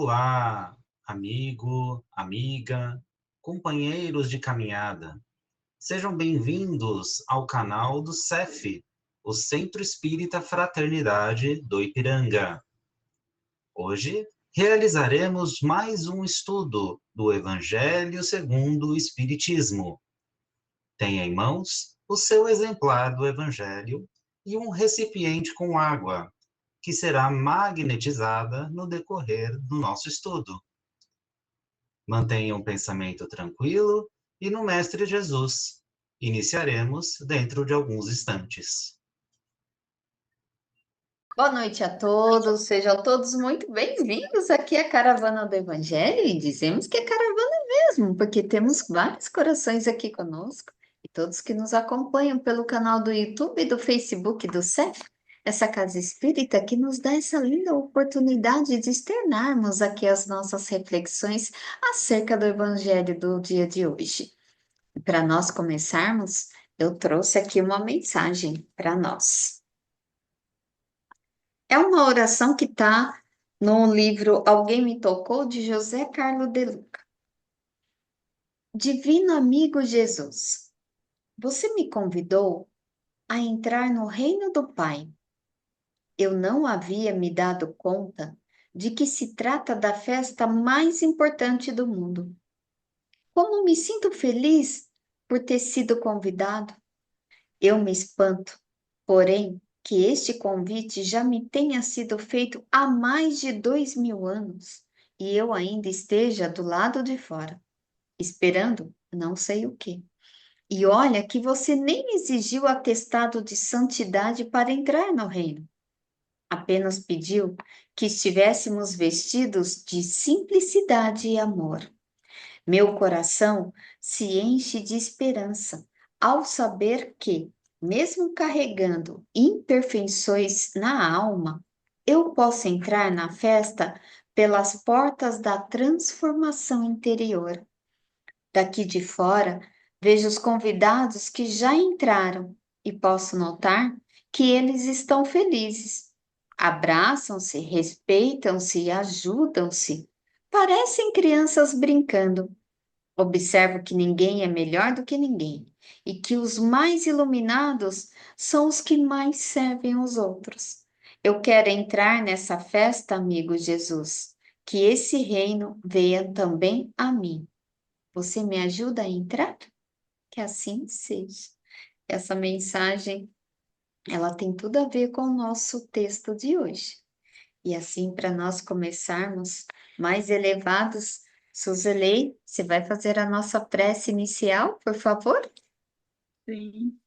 Olá, amigo, amiga, companheiros de caminhada. Sejam bem-vindos ao canal do CEF, o Centro Espírita Fraternidade do Ipiranga. Hoje realizaremos mais um estudo do Evangelho segundo o Espiritismo. Tenha em mãos o seu exemplar do Evangelho e um recipiente com água, que será magnetizada no decorrer do nosso estudo. Mantenha um pensamento tranquilo e no Mestre Jesus. Iniciaremos dentro de alguns instantes. Boa noite a todos, sejam todos muito bem-vindos aqui à Caravana do Evangelho, e dizemos que é caravana mesmo, porque temos vários corações aqui conosco, e todos que nos acompanham pelo canal do YouTube e do Facebook do CEF, essa casa espírita que nos dá essa linda oportunidade de externarmos aqui as nossas reflexões acerca do Evangelho do dia de hoje. Para nós começarmos, eu trouxe aqui uma mensagem para nós. É uma oração que está no livro Alguém Me Tocou, de José Carlos de Luca. Divino amigo Jesus, você me convidou a entrar no reino do Pai. Eu não havia me dado conta de que se trata da festa mais importante do mundo. Como me sinto feliz por ter sido convidado. Eu me espanto, porém, que este convite já me tenha sido feito há mais de 2000 anos e eu ainda esteja do lado de fora, esperando não sei o quê. E olha que você nem exigiu atestado de santidade para entrar no reino. Apenas pediu que estivéssemos vestidos de simplicidade e amor. Meu coração se enche de esperança ao saber que, mesmo carregando imperfeições na alma, eu posso entrar na festa pelas portas da transformação interior. Daqui de fora, vejo os convidados que já entraram e posso notar que eles estão felizes. Abraçam-se, respeitam-se e ajudam-se. Parecem crianças brincando. Observo que ninguém é melhor do que ninguém e que os mais iluminados são os que mais servem aos outros. Eu quero entrar nessa festa, amigo Jesus, que esse reino venha também a mim. Você me ajuda a entrar? Que assim seja. Essa mensagem, ela tem tudo a ver com o nosso texto de hoje. E assim, para nós começarmos mais elevados, Suzelei, você vai fazer a nossa prece inicial, por favor? Sim.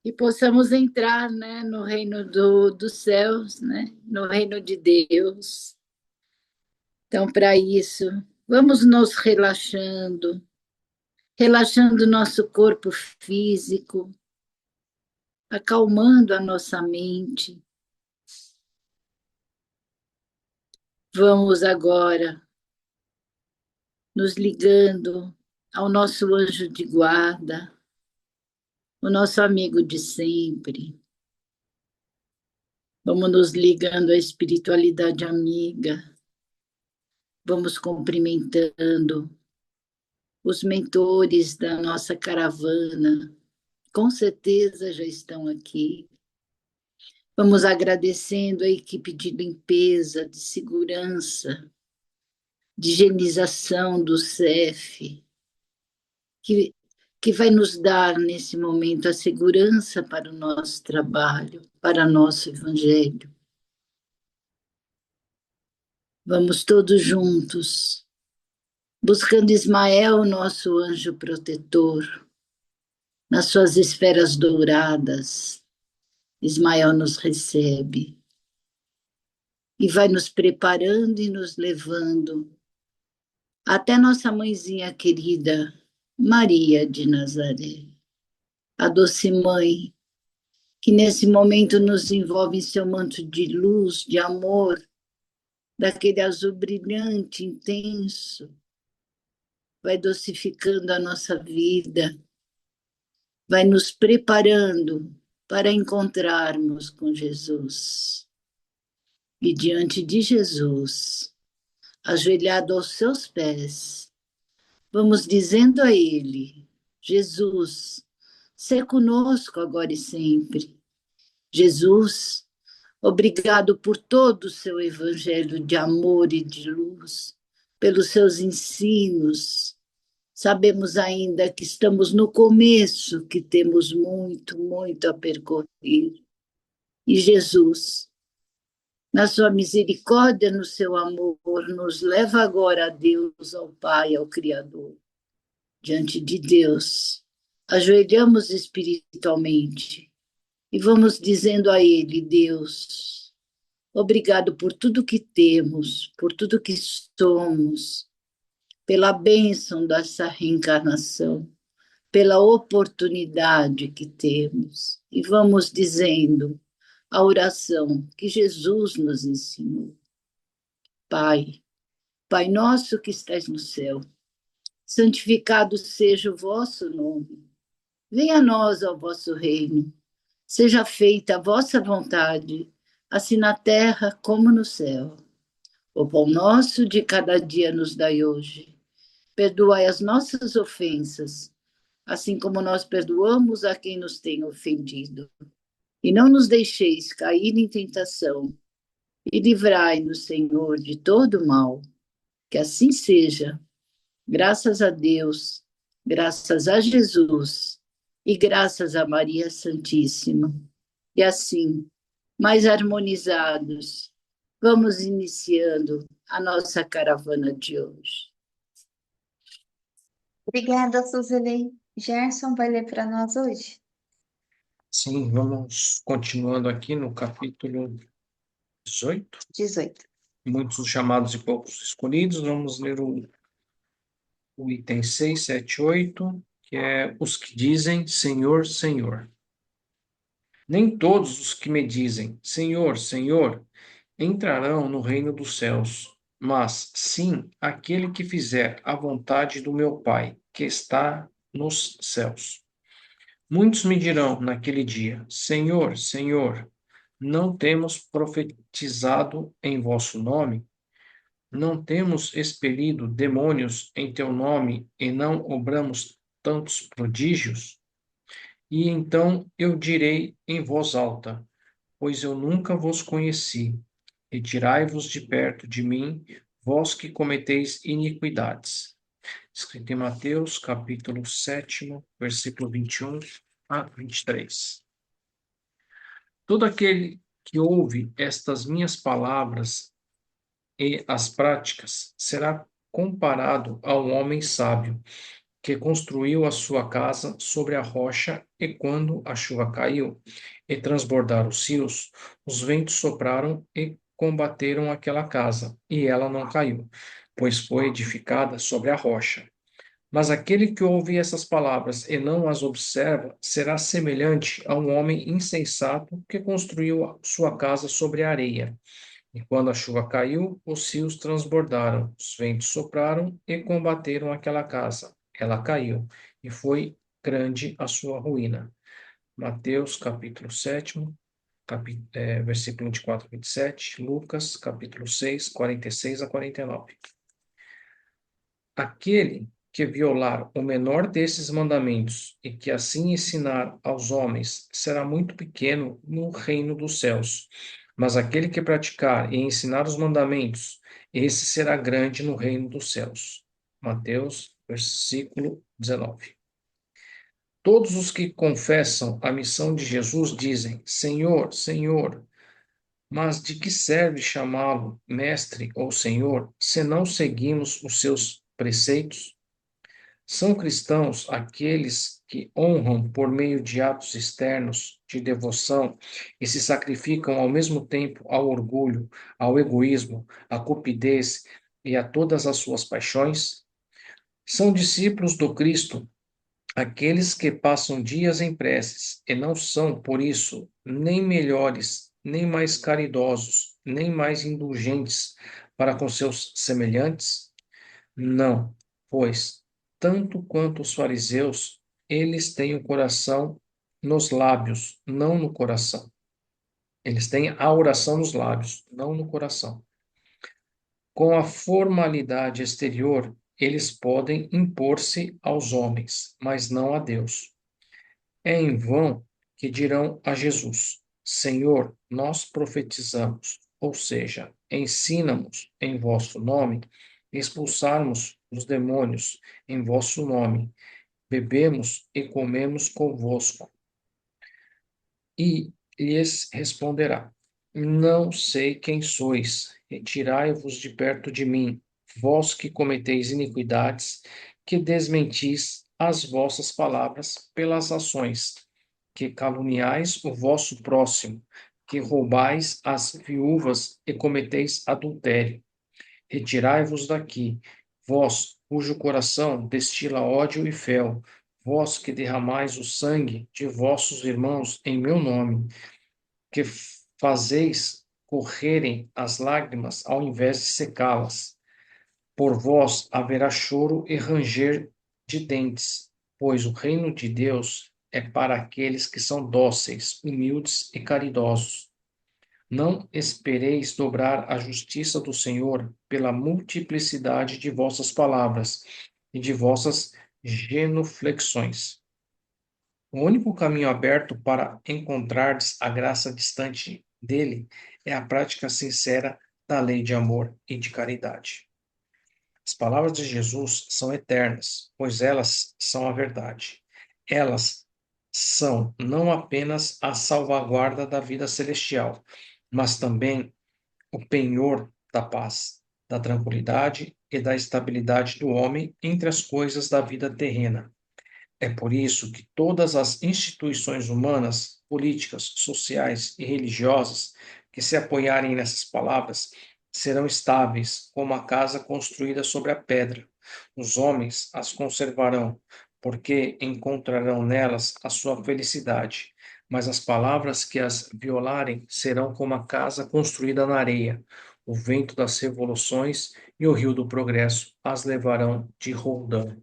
E possamos entrar, né, no reino dos céus, né, no reino de Deus. Então, para isso, vamos nos relaxando, relaxando nosso corpo físico, acalmando a nossa mente. Vamos agora nos ligando ao nosso anjo de guarda, o nosso amigo de sempre. Vamos nos ligando à espiritualidade amiga. Vamos cumprimentando os mentores da nossa caravana. Com certeza já estão aqui. Vamos agradecendo a equipe de limpeza, de segurança, de higienização do CEF, que vai nos dar, nesse momento, a segurança para o nosso trabalho, para nosso evangelho. Vamos todos juntos, buscando Ismael, nosso anjo protetor, nas suas esferas douradas. Ismael nos recebe e vai nos preparando e nos levando até nossa mãezinha querida, Maria de Nazaré, a doce mãe, que nesse momento nos envolve em seu manto de luz, de amor, daquele azul brilhante, intenso, vai docificando a nossa vida, vai nos preparando para encontrarmos com Jesus. E diante de Jesus, ajoelhado aos seus pés, vamos dizendo a Ele: Jesus, sê conosco agora e sempre. Jesus, obrigado por todo o seu evangelho de amor e de luz, pelos seus ensinos. Sabemos ainda que estamos no começo, que temos muito, muito a percorrer. E Jesus, na sua misericórdia, no seu amor, nos leva agora a Deus, ao Pai, ao Criador. Diante de Deus, ajoelhamos espiritualmente e vamos dizendo a Ele: Deus, obrigado por tudo que temos, por tudo que somos, pela bênção dessa reencarnação, pela oportunidade que temos. E vamos dizendo a oração que Jesus nos ensinou. Pai, Pai nosso que estás no céu, santificado seja o vosso nome. Venha a nós ao vosso reino. Seja feita a vossa vontade, assim na terra como no céu. O pão nosso de cada dia nos dai hoje. Perdoai as nossas ofensas, assim como nós perdoamos a quem nos tem ofendido. E não nos deixeis cair em tentação, e livrai-nos, Senhor, de todo mal. Que assim seja, graças a Deus, graças a Jesus e graças a Maria Santíssima. E assim, mais harmonizados, vamos iniciando a nossa caravana de hoje. Obrigada, Suzeli. Gerson vai ler para nós hoje? Sim, vamos continuando aqui no capítulo 18. 18. Muitos chamados e poucos escolhidos. Vamos ler o item 6, 7, 8, que é os que dizem Senhor, Senhor. Nem todos os que me dizem Senhor, Senhor entrarão no reino dos céus, mas sim aquele que fizer a vontade do meu Pai, que está nos céus. Muitos me dirão naquele dia: Senhor, Senhor, não temos profetizado em vosso nome? Não temos expelido demônios em teu nome e não obramos tantos prodígios? E então eu direi em voz alta: pois eu nunca vos conheci. Retirai-vos de perto de mim, vós que cometeis iniquidades. Escrito em Mateus, capítulo 7, versículo 21 a 23. Todo aquele que ouve estas minhas palavras e as práticas será comparado a um homem sábio que construiu a sua casa sobre a rocha, e quando a chuva caiu e transbordaram os rios, os ventos sopraram e combateram aquela casa, e ela não caiu, pois foi edificada sobre a rocha. Mas aquele que ouve essas palavras e não as observa será semelhante a um homem insensato que construiu sua casa sobre a areia. E quando a chuva caiu, os rios transbordaram, os ventos sopraram e combateram aquela casa. Ela caiu, e foi grande a sua ruína. Mateus, capítulo 7, versículo 24 a 27. Lucas, capítulo 6, 46 a 49. Aquele que violar o menor desses mandamentos e que assim ensinar aos homens será muito pequeno no reino dos céus. Mas aquele que praticar e ensinar os mandamentos, esse será grande no reino dos céus. Mateus, versículo 19. Todos os que confessam a missão de Jesus dizem: Senhor, Senhor. Mas de que serve chamá-lo mestre ou senhor, se não seguimos os seus preceitos? São cristãos aqueles que honram por meio de atos externos de devoção e se sacrificam ao mesmo tempo ao orgulho, ao egoísmo, à cupidez e a todas as suas paixões? São discípulos do Cristo aqueles que passam dias em preces e não são, por isso, nem melhores, nem mais caridosos, nem mais indulgentes para com seus semelhantes? Não, pois, tanto quanto os fariseus, eles têm o coração nos lábios, não no coração. Eles têm a oração nos lábios, não no coração. Com a formalidade exterior, eles podem impor-se aos homens, mas não a Deus. É em vão que dirão a Jesus: Senhor, nós profetizamos, ou seja, ensinamos em vosso nome, expulsarmos os demônios em vosso nome, bebemos e comemos convosco. E lhes responderá: Não sei quem sois, retirai-vos de perto de mim, vós que cometeis iniquidades, que desmentis as vossas palavras pelas ações, que caluniais o vosso próximo, que roubais as viúvas e cometeis adultério. Retirai-vos daqui, vós cujo coração destila ódio e fel, vós que derramais o sangue de vossos irmãos em meu nome, que fazeis correrem as lágrimas ao invés de secá-las. Por vós haverá choro e ranger de dentes, pois o reino de Deus é para aqueles que são dóceis, humildes e caridosos. Não espereis dobrar a justiça do Senhor pela multiplicidade de vossas palavras e de vossas genuflexões. O único caminho aberto para encontrardes a graça distante dele é a prática sincera da lei de amor e de caridade. As palavras de Jesus são eternas, pois elas são a verdade. Elas são não apenas a salvaguarda da vida celestial, mas também o penhor da paz, da tranquilidade e da estabilidade do homem entre as coisas da vida terrena. É por isso que todas as instituições humanas, políticas, sociais e religiosas que se apoiarem nessas palavras serão estáveis como a casa construída sobre a pedra. Os homens as conservarão, porque encontrarão nelas a sua felicidade. Mas as palavras que as violarem serão como a casa construída na areia. O vento das revoluções e o rio do progresso as levarão de roldão.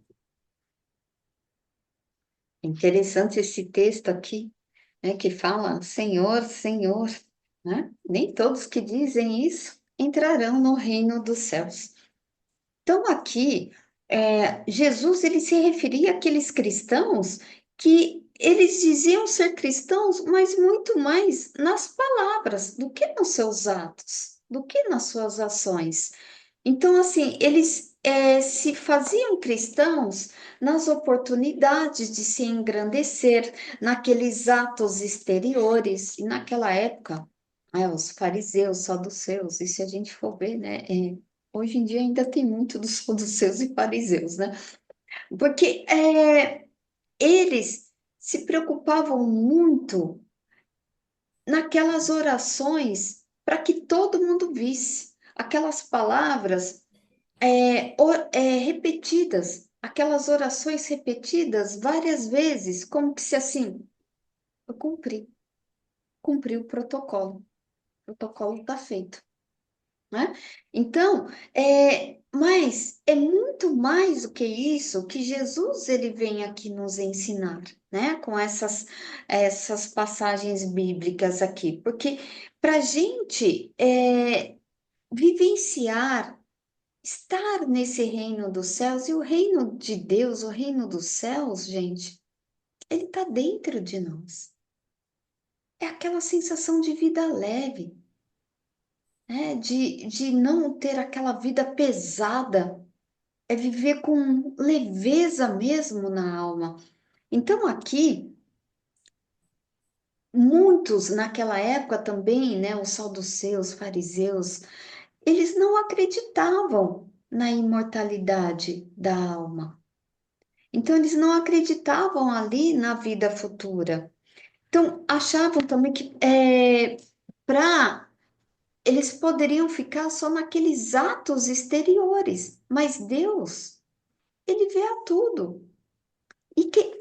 Interessante esse texto aqui, né, que fala Senhor, Senhor, né? Nem todos que dizem isso entrarão no reino dos céus. Então, aqui, Jesus ele se referia àqueles cristãos que eles diziam ser cristãos, mas muito mais nas palavras do que nos seus atos, do que nas suas ações. Então, assim, eles se faziam cristãos nas oportunidades de se engrandecer, naqueles atos exteriores, e naquela época, os fariseus, saduceus, e se a gente for ver, né, hoje em dia ainda tem muito dos saduceus e fariseus, né? Porque eles se preocupavam muito naquelas orações para que todo mundo visse, aquelas palavras repetidas, aquelas orações repetidas várias vezes, como que se assim, eu cumpri o protocolo está feito, né? Então, mas é muito mais do que isso que Jesus ele vem aqui nos ensinar, né? Com essas passagens bíblicas aqui, porque para a gente vivenciar estar nesse reino dos céus, e o reino de Deus, o reino dos céus, gente, ele está dentro de nós. É aquela sensação de vida leve, né? De não ter aquela vida pesada, é viver com leveza mesmo na alma. Então, aqui, muitos naquela época também, né, os saduceus, fariseus, eles não acreditavam na imortalidade da alma. Então, eles não acreditavam ali na vida futura. Então, achavam também que eles poderiam ficar só naqueles atos exteriores, mas Deus, ele vê a tudo.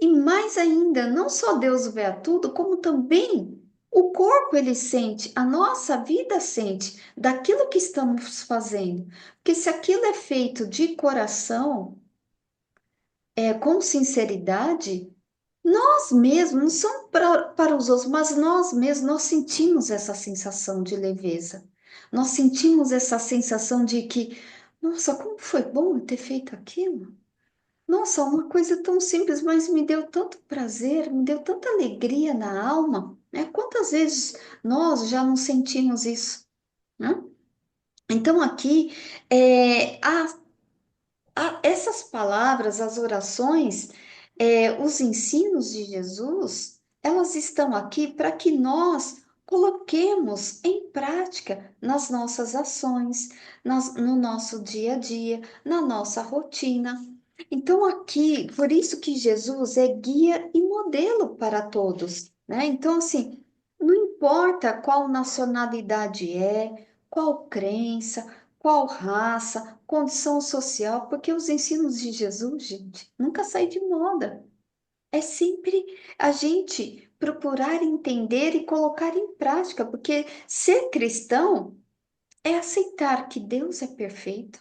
E mais ainda, não só Deus vê a tudo, como também o corpo ele sente, a nossa vida sente daquilo que estamos fazendo. Porque se aquilo é feito de coração, com sinceridade, nós mesmos, não são para os outros, mas nós mesmos, nós sentimos essa sensação de leveza. Nós sentimos essa sensação de que, nossa, como foi bom eu ter feito aquilo? Nossa, uma coisa tão simples, mas me deu tanto prazer, me deu tanta alegria na alma, né? Quantas vezes nós já não sentimos isso, né? Então aqui, essas palavras, as orações, os ensinos de Jesus, elas estão aqui para que nós coloquemos em prática nas nossas ações, no nosso dia a dia, na nossa rotina. Então, aqui, por isso que Jesus é guia e modelo para todos, né? Então, assim, não importa qual nacionalidade qual crença, qual raça, condição social, porque os ensinos de Jesus, gente, nunca saem de moda. É sempre a gente procurar entender e colocar em prática, porque ser cristão é aceitar que Deus é perfeito,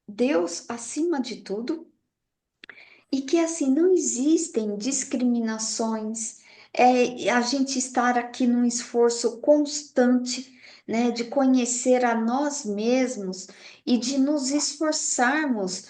Deus acima de tudo, e que assim não existem discriminações, a gente estar aqui num esforço constante, né, de conhecer a nós mesmos e de nos esforçarmos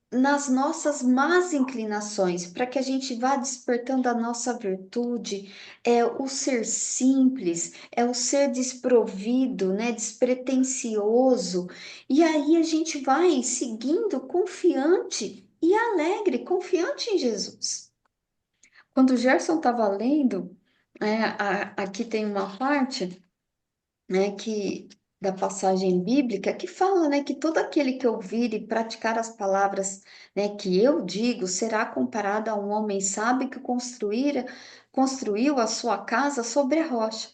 nas nossas más inclinações, para que a gente vá despertando a nossa virtude, é o ser simples, é o ser desprovido, né, despretensioso, e aí a gente vai seguindo confiante e alegre, confiante em Jesus. Quando o Gerson estava lendo, aqui tem uma parte, né, que da passagem bíblica que fala, né, que todo aquele que ouvir e praticar as palavras, né, que eu digo, será comparado a um homem sábio que construiu a sua casa sobre a rocha.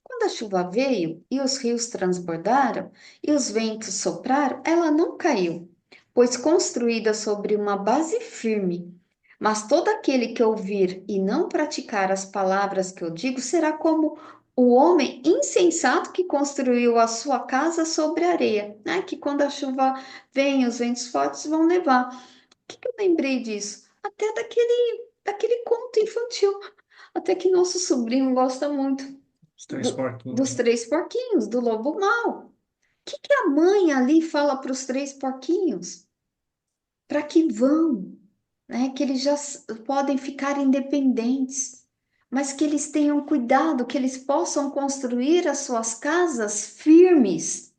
Quando a chuva veio e os rios transbordaram e os ventos sopraram, ela não caiu, pois construída sobre uma base firme. Mas todo aquele que ouvir e não praticar as palavras que eu digo será como o homem insensato que construiu a sua casa sobre areia, né? Que quando a chuva vem, os ventos fortes vão levar. O que eu lembrei disso? Até daquele conto infantil, até que nosso sobrinho gosta muito Os três porquinhos. dos três porquinhos, do lobo mau. O que a mãe ali fala para os três porquinhos? Para que vão, né? Que eles já podem ficar independentes, mas que eles tenham cuidado, que eles possam construir as suas casas firmes,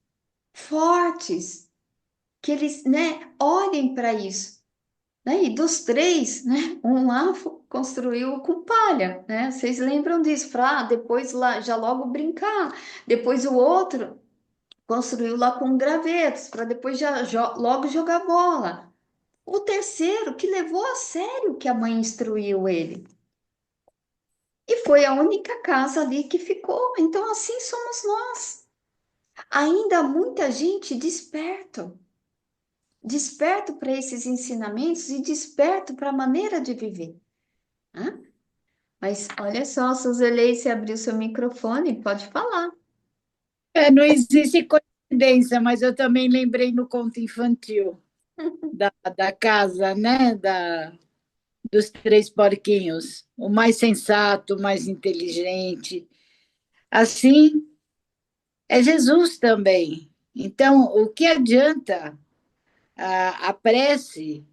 fortes, que eles, né, olhem para isso. Né? E dos três, né, um lá construiu com palha, né? Vocês lembram disso? Para depois lá já logo brincar. Depois o outro construiu lá com gravetos, para depois já logo jogar bola. O terceiro que levou a sério que a mãe instruiu ele. E foi a única casa ali que ficou. Então assim somos nós. Ainda há muita gente desperto para esses ensinamentos e desperto para a maneira de viver. Né? Mas olha só, Suzeli, você abriu seu microfone, pode falar. Não existe coincidência, mas eu também lembrei no conto infantil da casa, né? Dos três porquinhos. O mais sensato, o mais inteligente. Assim, é Jesus também. Então, o que adianta a prece?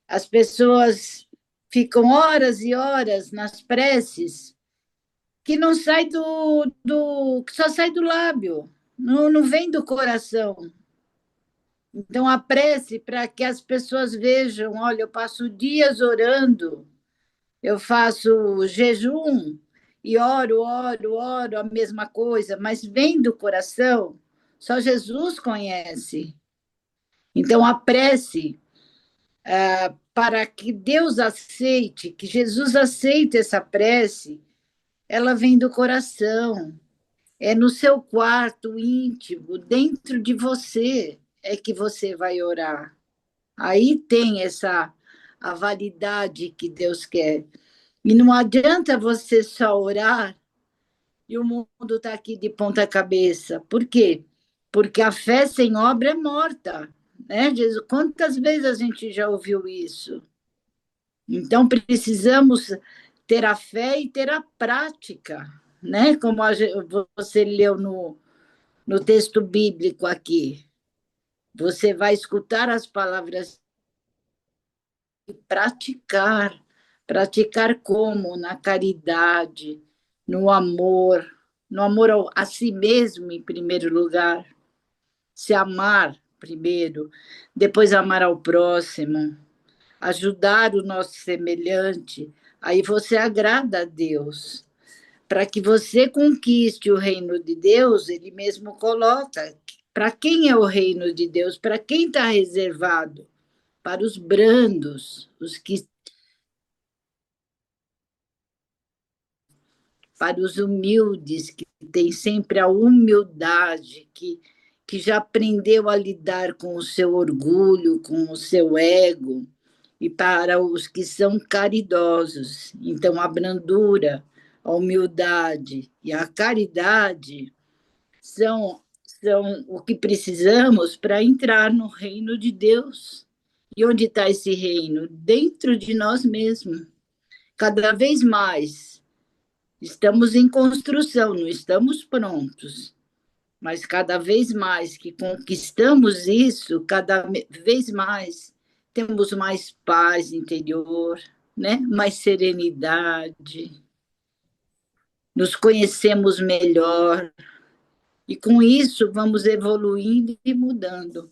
As pessoas ficam horas e horas nas preces que não sai que só sai do lábio, não vem do coração. Então, a prece para que as pessoas vejam, olha, eu passo dias orando, eu faço jejum e oro, a mesma coisa, mas vem do coração, só Jesus conhece. Então, a prece para que Deus aceite, que Jesus aceite essa prece, ela vem do coração, é no seu quarto íntimo, dentro de você, é que você vai orar. Aí tem a validade que Deus quer. E não adianta você só orar e o mundo está aqui de ponta cabeça. Por quê? Porque a fé sem obra é morta. Né, Jesus? Quantas vezes a gente já ouviu isso? Então, precisamos ter a fé e ter a prática, né? Como você leu no texto bíblico aqui. Você vai escutar as palavras e praticar. Praticar como? Na caridade, no amor a si mesmo, em primeiro lugar. Se amar primeiro, depois amar ao próximo, ajudar o nosso semelhante. Aí você agrada a Deus. Para que você conquiste o reino de Deus, ele mesmo coloca. Para quem é o reino de Deus? Para quem está reservado? Para os brandos, para os humildes, que têm sempre a humildade, que já aprendeu a lidar com o seu orgulho, com o seu ego, e para os que são caridosos. Então, a brandura, a humildade e a caridade são o que precisamos para entrar no reino de Deus. E onde está esse reino? Dentro de nós mesmos. Cada vez mais estamos em construção, não estamos prontos. Mas cada vez mais que conquistamos isso, cada vez mais temos mais paz interior, né? Mais serenidade, nos conhecemos melhor, e com isso vamos evoluindo e mudando.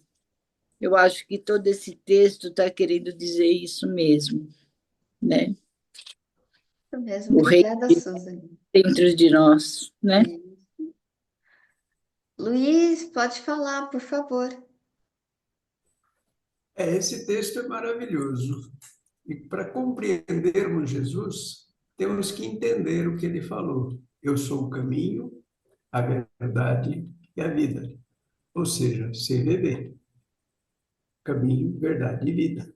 Eu acho que todo esse texto está querendo dizer isso mesmo, né? Isso mesmo. O rei Obrigada, Susan. dentro de nós, né? Luiz, pode falar, por favor. Esse texto é maravilhoso. E para compreendermos Jesus, temos que entender o que ele falou. Eu sou o caminho, a verdade e a vida. Ou seja, CVV. Caminho, verdade e vida.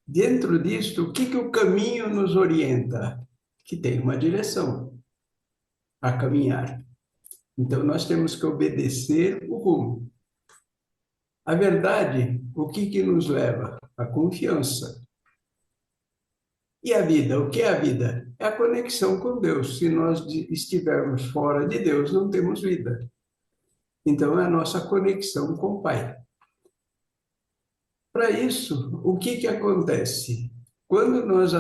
Dentro disto, o que o caminho nos orienta? Que tem uma direção a caminhar. Então, nós temos que obedecer o rumo. A verdade, o que nos leva? A confiança. E a vida? O que é a vida? É a conexão com Deus. Se nós estivermos fora de Deus, não temos vida. Então, é a nossa conexão com o Pai. Para isso, o que acontece? Quando nós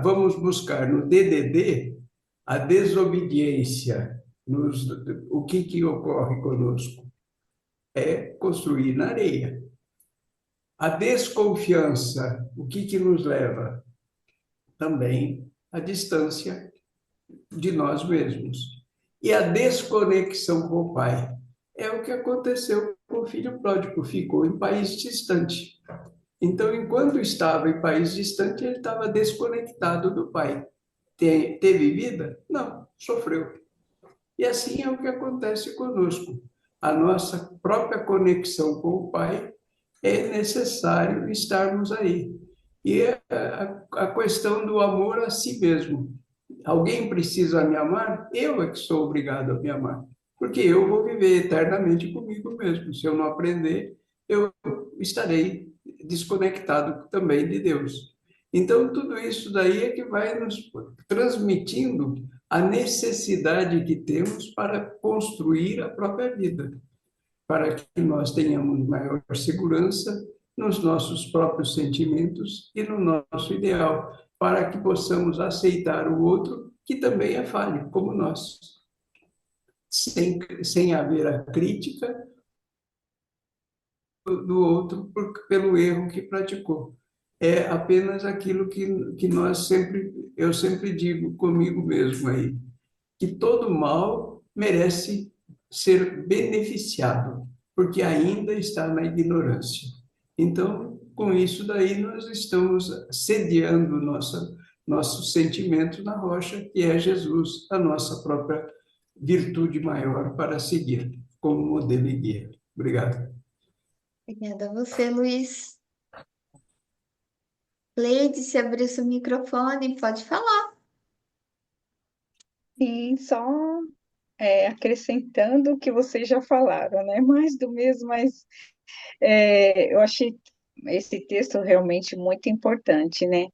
vamos buscar no DDD a desobediência, o que ocorre conosco? É construir na areia. A desconfiança, o que nos leva? Também a distância de nós mesmos. E a desconexão com o Pai é o que aconteceu com o filho pródigo, ficou em país distante. Então, enquanto estava em país distante, ele estava desconectado do Pai. Teve vida? Não, sofreu. E assim é o que acontece conosco. A nossa própria conexão com o Pai é necessário estarmos aí. E é a questão do amor a si mesmo. Alguém precisa me amar? Eu é que sou obrigado a me amar. Porque eu vou viver eternamente comigo mesmo. Se eu não aprender, eu estarei desconectado também de Deus. Então, tudo isso daí é que vai nos transmitindo a necessidade que temos para construir a própria vida, para que nós tenhamos maior segurança nos nossos próprios sentimentos e no nosso ideal, para que possamos aceitar o outro, que também é falho, como nós, sem haver a crítica do outro pelo erro que praticou. É apenas aquilo que eu sempre digo comigo mesmo aí, que todo mal merece ser beneficiado, porque ainda está na ignorância. Então, com isso daí, nós estamos sediando nossos sentimentos na rocha, que é Jesus, a nossa própria virtude maior para seguir como modelo e guia. Obrigado. Obrigada a você, Luiz. Leide, se abrir seu microfone, pode falar. Sim, só acrescentando o que vocês já falaram, né? Mais do mesmo, mas eu achei esse texto realmente muito importante, né?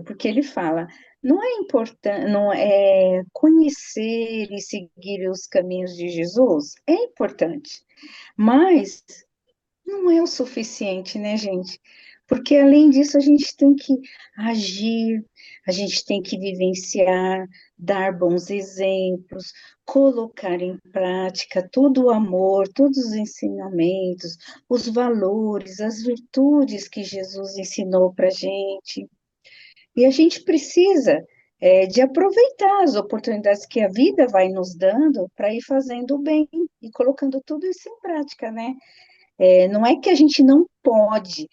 Porque ele fala: não é importante, não é conhecer e seguir os caminhos de Jesus, é importante, mas não é o suficiente, né, gente? Porque além disso, a gente tem que agir, a gente tem que vivenciar, dar bons exemplos, colocar em prática todo o amor, todos os ensinamentos, os valores, as virtudes que Jesus ensinou para a gente. E a gente precisa de aproveitar as oportunidades que a vida vai nos dando para ir fazendo o bem e colocando tudo isso em prática, né? Não é que a gente não pode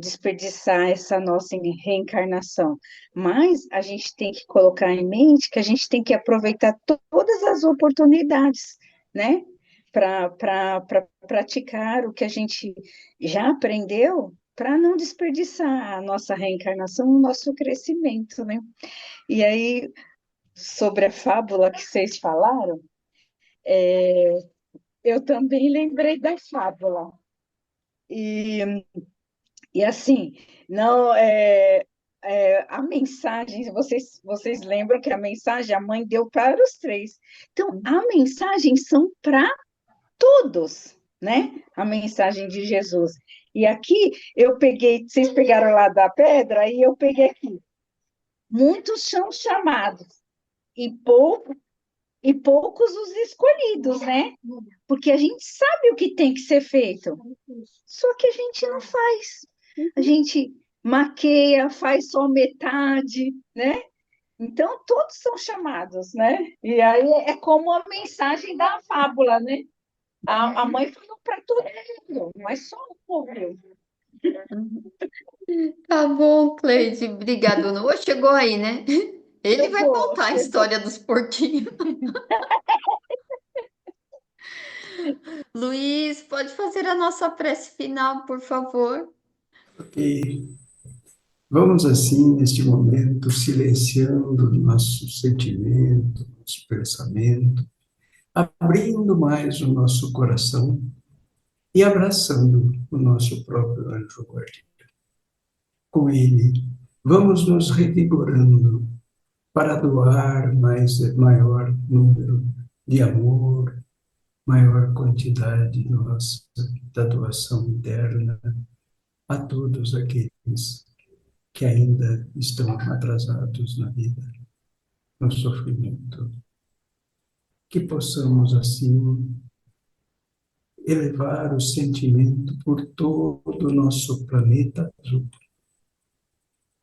desperdiçar essa nossa reencarnação, mas a gente tem que colocar em mente que a gente tem que aproveitar todas as oportunidades, né? Para praticar o que a gente já aprendeu, para não desperdiçar a nossa reencarnação, o nosso crescimento, né? E aí, sobre a fábula que vocês falaram, eu também lembrei da fábula. E E assim, não a mensagem, vocês lembram que a mensagem a mãe deu para os três. Então, a mensagem são para todos, né? A mensagem de Jesus. E aqui eu peguei, vocês pegaram lá da pedra, e eu peguei aqui. Muitos são chamados, e, e poucos os escolhidos, né? Porque a gente sabe o que tem que ser feito, só que a gente não faz. A gente maqueia, faz só metade, né? Então, todos são chamados, né? E aí é como a mensagem da fábula, né? A mãe falou para todo mundo, mas só um ouviu. Tá bom, Cleide. Obrigada. Não chegou aí, né? Ele vai Chegou, contar a chegou. história dos porquinhos. Luiz, pode fazer a nossa prece final, por favor? Ok. Vamos assim, neste momento, silenciando o nosso sentimento, nosso pensamento, abrindo mais o nosso coração e abraçando o nosso próprio anjo guardião. Com ele, vamos nos revigorando para doar maior número de amor, maior quantidade nossa da doação interna a todos aqueles que ainda estão atrasados na vida, no sofrimento. Que possamos, assim, elevar o sentimento por todo o nosso planeta azul,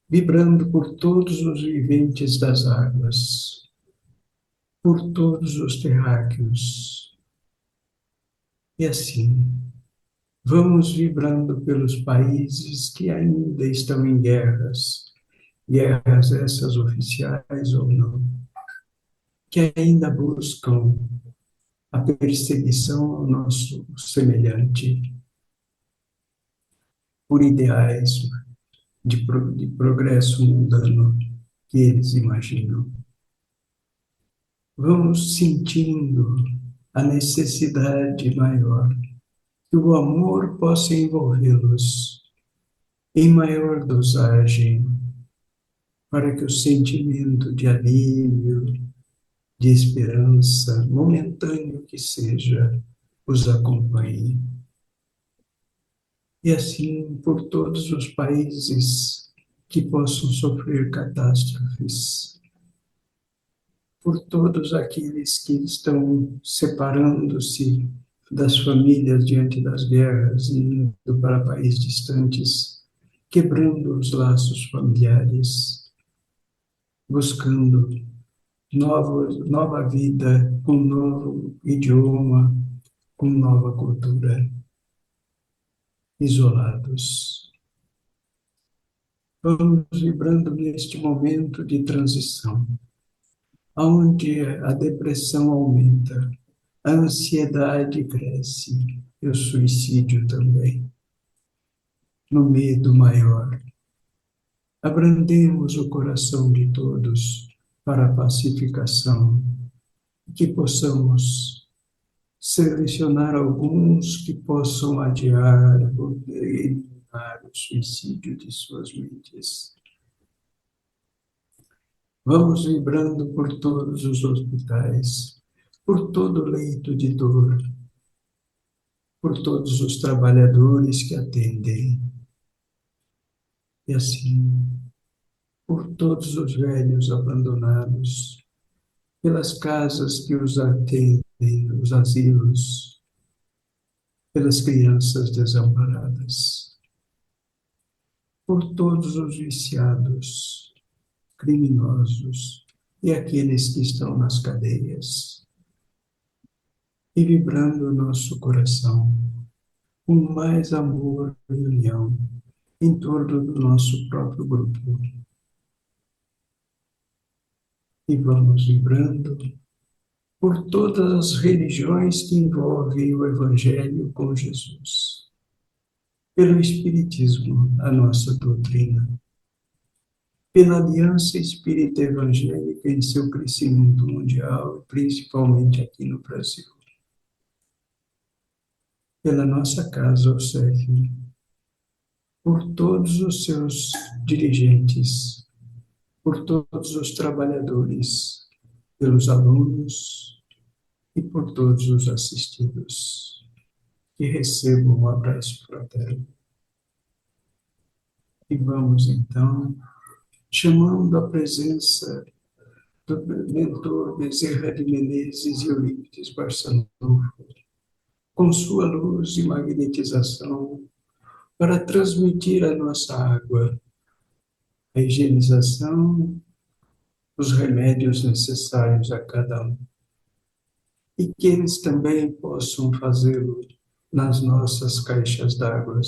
vibrando por todos os viventes das águas, por todos os terráqueos. E assim, vamos vibrando pelos países que ainda estão em guerras essas oficiais ou não, que ainda buscam a perseguição ao nosso semelhante por ideais de progresso mundano que eles imaginam. Vamos sentindo a necessidade maior que o amor possa envolvê-los em maior dosagem, para que o sentimento de alívio, de esperança, momentâneo que seja, os acompanhe. E assim por todos os países que possam sofrer catástrofes, por todos aqueles que estão separando-se das famílias diante das guerras e indo para países distantes, quebrando os laços familiares, buscando nova vida, com novo idioma, com nova cultura, isolados. Vamos vibrando neste momento de transição, onde a depressão aumenta, a ansiedade cresce, e o suicídio também, no medo maior. Abrandemos o coração de todos para a pacificação, que possamos selecionar alguns que possam adiar ou eliminar o suicídio de suas mentes. Vamos vibrando por todos os hospitais, por todo leito de dor, por todos os trabalhadores que atendem, e assim, por todos os velhos abandonados, pelas casas que os atendem, os asilos, pelas crianças desamparadas, por todos os viciados, criminosos e aqueles que estão nas cadeias, e vibrando o nosso coração com mais amor e união em torno do nosso próprio grupo. E vamos vibrando por todas as religiões que envolvem o Evangelho com Jesus, pelo Espiritismo, a nossa doutrina, pela Aliança Espírita Evangélica em seu crescimento mundial, principalmente aqui no Brasil, pela nossa casa, o CEF, por todos os seus dirigentes, por todos os trabalhadores, pelos alunos e por todos os assistidos, que recebam um abraço fraterno. E vamos, então, chamando a presença do mentor Bezerra de Menezes e Eurípides Barçanufo, com sua luz e magnetização, para transmitir a nossa água, a higienização, os remédios necessários a cada um. E que eles também possam fazê-lo nas nossas caixas d'água,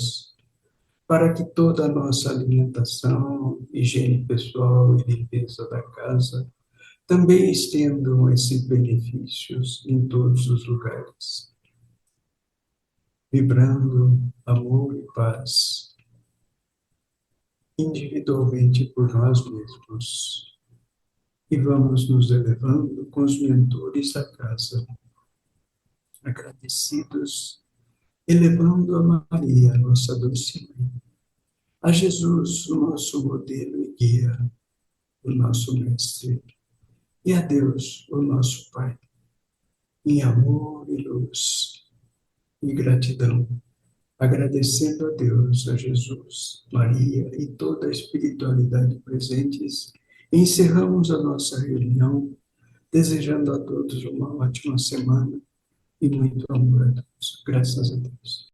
para que toda a nossa alimentação, higiene pessoal e limpeza da casa também estendam esses benefícios em todos os lugares, vibrando amor e paz, individualmente por nós mesmos. E vamos nos elevando com os mentores da casa, agradecidos, elevando a Maria, nossa doce mãe, a Jesus, o nosso modelo e guia, o nosso mestre, e a Deus, o nosso Pai, em amor e luz e gratidão, agradecendo a Deus, a Jesus, Maria e toda a espiritualidade presentes, encerramos a nossa reunião, desejando a todos uma ótima semana e muito amor a todos. Graças a Deus.